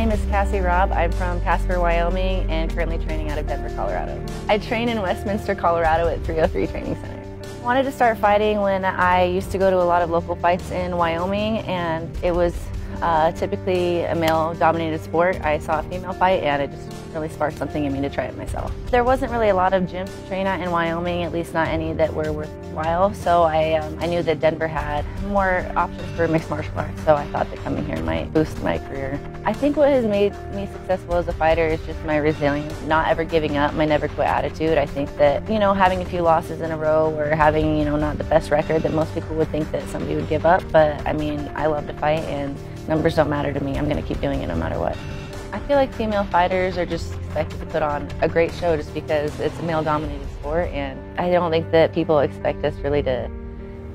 name is Cassie Robb. I'm from Casper, Wyoming, and currently training out of Denver, Colorado. I train in Westminster, Colorado at 303 Training Center. I wanted to start fighting when I used to go to a lot of local fights in Wyoming, and it was typically a male-dominated sport. I saw a female fight, and it just really sparked something in me to try it myself. There wasn't really a lot of gyms to train at in Wyoming, at least not any that were worthwhile, so I knew that Denver had more options for mixed martial arts, so I thought that coming here might boost my career. I think what has made me successful as a fighter is just my resilience, not ever giving up, my never quit attitude. I think that, having a few losses in a row or having, not the best record, that most people would think that somebody would give up, but I mean, I love to fight and numbers don't matter to me. I'm going to keep doing it no matter what. I feel like female fighters are just expected to put on a great show just because it's a male-dominated sport, and I don't think that people expect us really to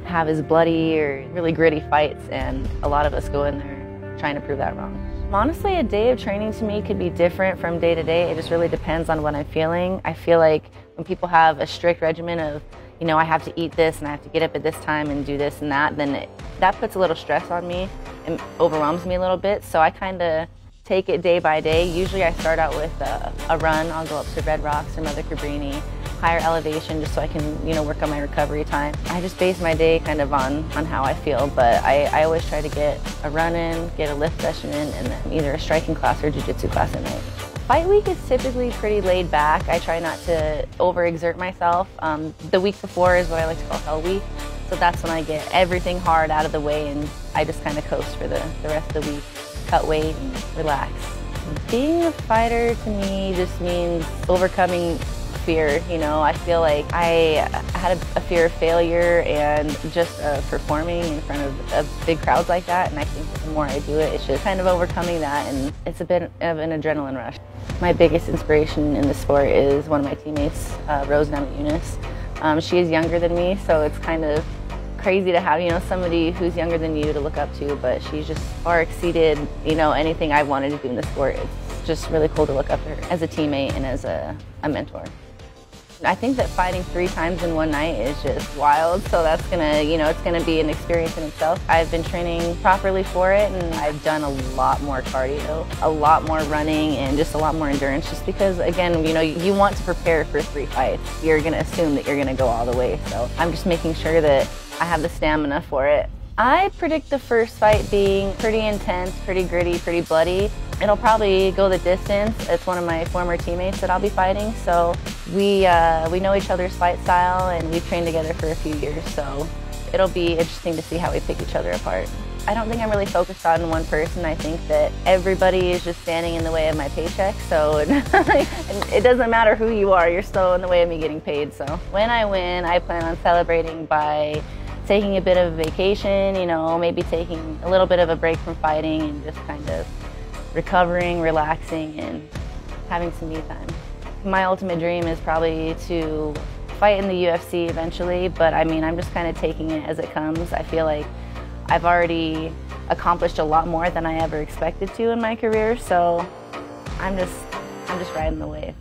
have as bloody or really gritty fights, and a lot of us go in there trying to prove that wrong. Honestly, a day of training to me could be different from day to day. It just really depends on what I'm feeling. I feel like when people have a strict regimen of, I have to eat this and I have to get up at this time and do this and that, then that puts a little stress on me and overwhelms me a little bit. So I kind of take it day by day. Usually I start out with a run. I'll go up to Red Rocks or Mother Cabrini, higher elevation, just so I can work on my recovery time. I just base my day kind of on how I feel, but I always try to get a run in, get a lift session in, and then either a striking class or jiu-jitsu class at night. Fight week is typically pretty laid back. I try not to overexert myself. The week before is what I like to call Hell Week. So that's when I get everything hard out of the way and I just kind of coast for the rest of the week. Cut weight and relax. Being a fighter to me just means overcoming fear. I feel like I had a fear of failure and just performing in front of big crowds like that, and I think the more I do it, it's just kind of overcoming that, and it's a bit of an adrenaline rush. My biggest inspiration in the sport is one of my teammates, Rose Eunice. She is younger than me, so it's kind of crazy to have somebody who's younger than you to look up to, but she's just far exceeded anything I wanted to do in the sport. It's just really cool to look up to her as a teammate and as a mentor. I think that fighting 3 times in one night is just wild, so that's gonna, it's gonna be an experience in itself. I've been training properly for it, and I've done a lot more cardio, a lot more running, and just a lot more endurance, just because, again, you want to prepare for 3 fights. You're gonna assume that you're gonna go all the way, so I'm just making sure that I have the stamina for it. I predict the first fight being pretty intense, pretty gritty, pretty bloody. It'll probably go the distance. It's one of my former teammates that I'll be fighting, so we know each other's fight style and we've trained together for a few years, so it'll be interesting to see how we pick each other apart. I don't think I'm really focused on one person. I think that everybody is just standing in the way of my paycheck, so it doesn't matter who you are, you're still in the way of me getting paid. So when I win, I plan on celebrating by taking a bit of a vacation, maybe taking a little bit of a break from fighting and just kind of recovering, relaxing, and having some me time. My ultimate dream is probably to fight in the UFC eventually, but I mean, I'm just kind of taking it as it comes. I feel like I've already accomplished a lot more than I ever expected to in my career, so I'm just riding the wave.